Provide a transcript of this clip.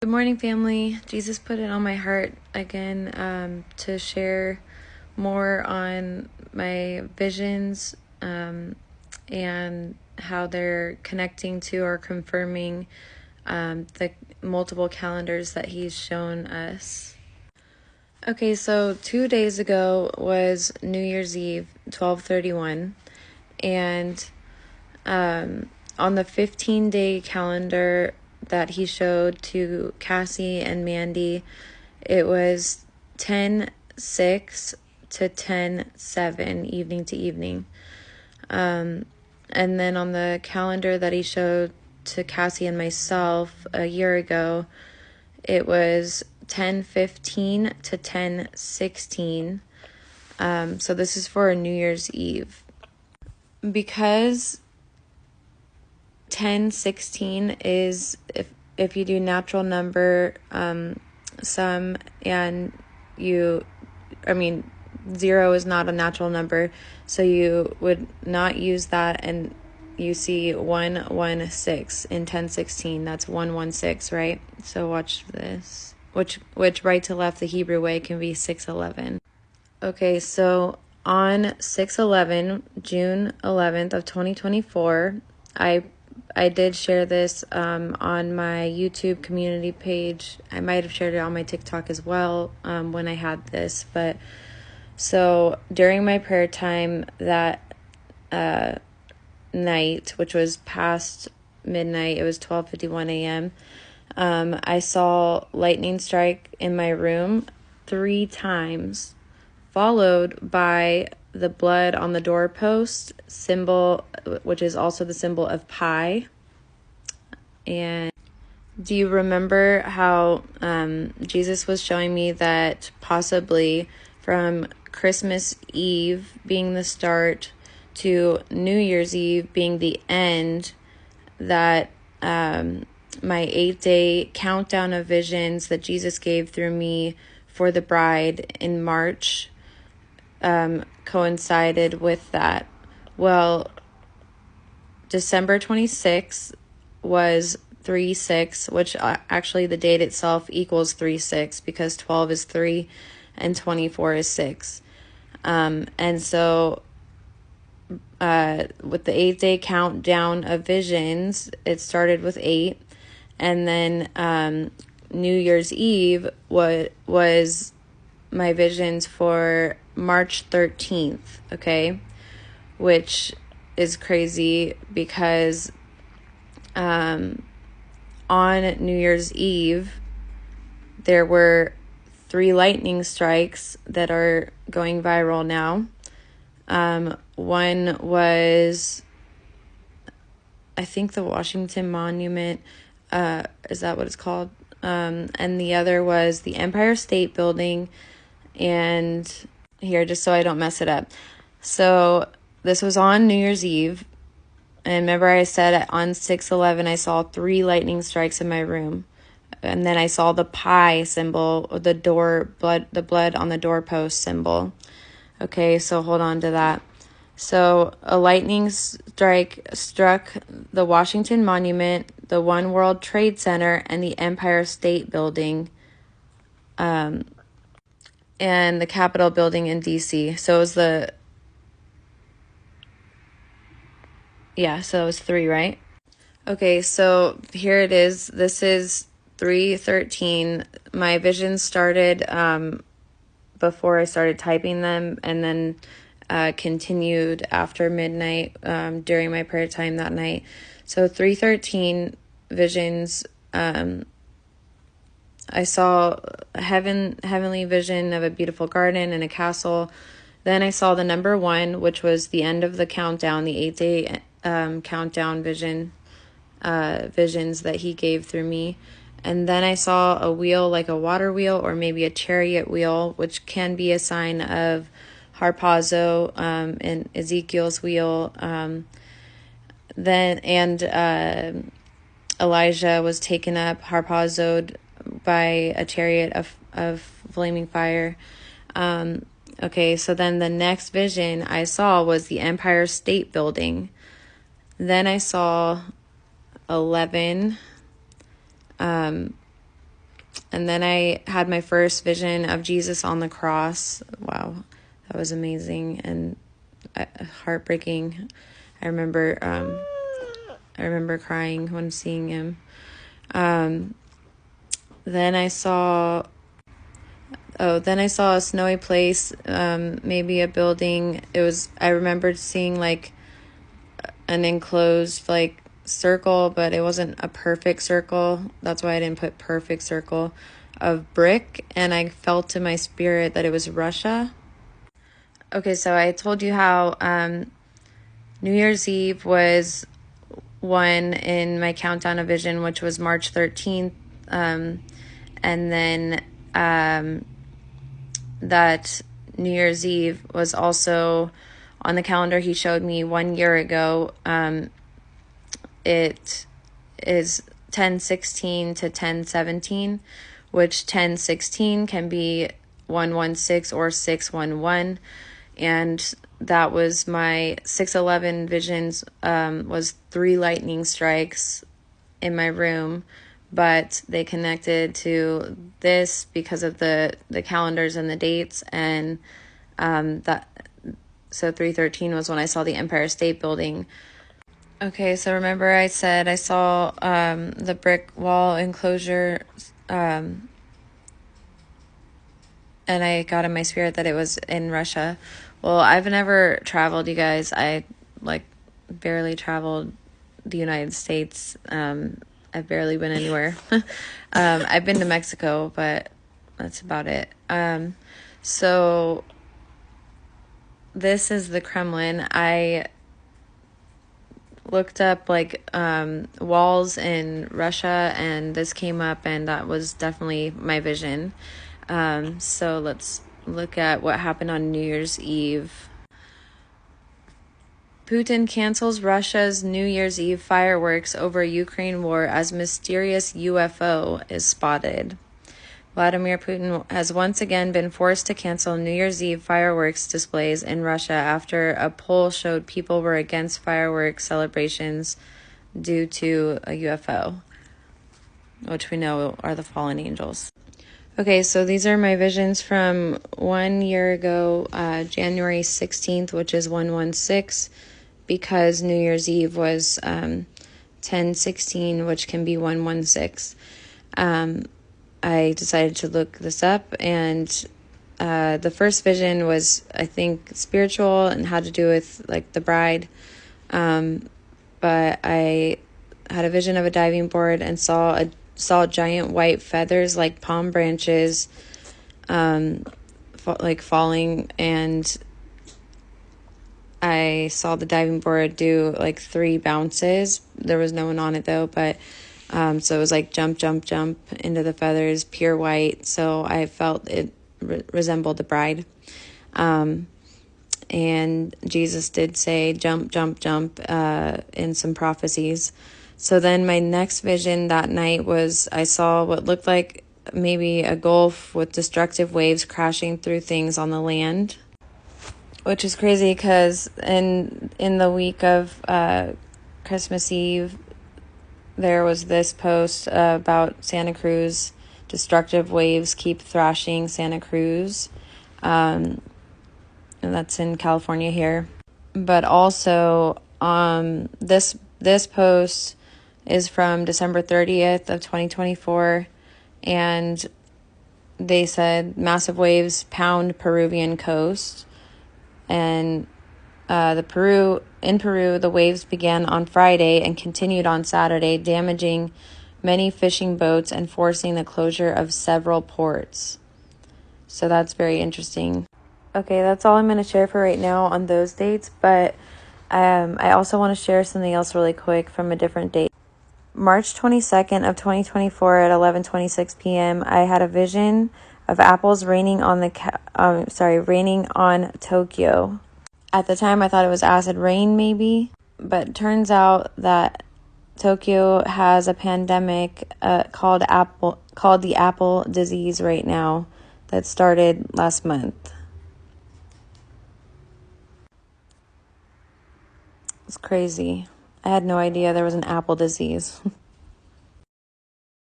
Good morning, family. Jesus put it on my heart again to share more on my visions and how they're connecting to or confirming the multiple calendars that He's shown us. Okay, so 2 days ago was New Year's Eve, 12/31, and on the 15-day calendar that he showed to Cassie and Mandy, it was 10:06 to 10:07, evening to evening. And then on the calendar that he showed to Cassie and myself a year ago, it was 10:15 to 10:16. So this is for a New Year's Eve. Because 10:16 is if you do natural number sum and 0 is not a natural number, so you would not use that, and you see 116 in 10:16. That's 116, right? So watch this, which right to left the Hebrew way can be 611. Okay, so on 6/11, June 11th of 2024, I did share this on my YouTube community page. I might have shared it on my TikTok as well when I had this. But so during my prayer time that night, which was past midnight, it was 12:51 a.m., I saw lightning strike in my room 3 times, followed by the blood on the doorpost symbol, which is also the symbol of pi. And do you remember how Jesus was showing me that possibly from Christmas Eve being the start to New Year's Eve being the end, that my 8-day countdown of visions that Jesus gave through me for the bride in March coincided with that? Well, December 26th was 3/6, which actually the date itself equals 3/6 because 12 is 3 and 24 is 6. And so with the 8-day countdown of visions, it started with 8, and then New Year's Eve was my visions for March 13th, okay? Which is crazy because on New Year's Eve, there were 3 lightning strikes that are going viral now. One was, I think, the Washington Monument, is that what it's called? And the other was the Empire State Building, and here, just so I don't mess it up. So this was on New Year's Eve. And remember I said on 6/11 I saw 3 lightning strikes in my room. And then I saw the pi symbol, the blood on the doorpost symbol. Okay, so hold on to that. So a lightning strike struck the Washington Monument, the One World Trade Center, and the Empire State Building, and the Capitol Building in D.C. So it was so it was 3, right? Okay, so here it is. This is 3/13. My visions started before I started typing them, and then continued after midnight during my prayer time that night. So 3/13 visions. I saw a heavenly vision of a beautiful garden and a castle. Then I saw the number 1, which was the end of the countdown, the 8-day countdown visions that he gave through me. And then I saw a wheel, like a water wheel or maybe a chariot wheel, which can be a sign of harpazo, and Ezekiel's wheel. Elijah was taken up, harpazoed by a chariot of flaming fire. Okay, so then the next vision I saw was the Empire State Building. Then I saw 11, And then I had my first vision of Jesus on the cross. Wow, that was amazing and heartbreaking. I remember crying when seeing him. Then I saw a snowy place, maybe a building. I remembered seeing like an enclosed like circle, but it wasn't a perfect circle. That's why I didn't put perfect circle, of brick, and I felt in my spirit that it was Russia. Okay, so I told you how New Year's Eve was one in my countdown of vision, which was March 13th. And then that New Year's Eve was also on the calendar he showed me 1 year ago. It is 10/16 to 10/17, which 10/16 can be 116 or 611. And that was my 611 visions, was 3 lightning strikes in my room, but they connected to this because of the calendars and the dates. And so 313 was when I saw the Empire State Building. Okay, so remember I said I saw the brick wall enclosure, and I got in my spirit that it was in Russia. Well, I've never traveled, you guys. I barely traveled the United States. I've barely been anywhere. I've been to Mexico, but that's about it. So this is the Kremlin. I looked up walls in Russia, and this came up, and that was definitely my vision. So let's look at what happened on New Year's Eve. Putin cancels Russia's New Year's Eve fireworks over Ukraine war as mysterious UFO is spotted. Vladimir Putin has once again been forced to cancel New Year's Eve fireworks displays in Russia after a poll showed people were against fireworks celebrations due to a UFO, which we know are the fallen angels. Okay, so these are my visions from 1 year ago, January 16th, which is 116, because New Year's Eve was 10/16, which can be 116. I decided to look this up, and the first vision was, I think, spiritual and had to do with like the bride. But I had a vision of a diving board and saw giant white feathers like palm branches, falling, and I saw the diving board do like 3 bounces. There was no one on it though, but so it was like jump, jump, jump into the feathers, pure white. So I felt it resembled the bride. And Jesus did say jump, jump, jump in some prophecies. So then my next vision that night was I saw what looked like maybe a gulf with destructive waves crashing through things on the land, which is crazy because in the week of Christmas Eve, there was this post about Santa Cruz. Destructive waves keep thrashing Santa Cruz. And that's in California here. But also, this post is from December 30th of 2024. And they said massive waves pound Peruvian coast. And in Peru, the waves began on Friday and continued on Saturday, damaging many fishing boats and forcing the closure of several ports. So that's very interesting. Okay, that's all I'm going to share for right now on those dates, but I also want to share something else really quick from a different date. March 22nd of 2024 at 11:26 p.m., I had a vision of apples raining on raining on Tokyo. At the time, I thought it was acid rain, maybe, but it turns out that Tokyo has a pandemic called the apple disease right now that started last month. It's crazy. I had no idea there was an apple disease.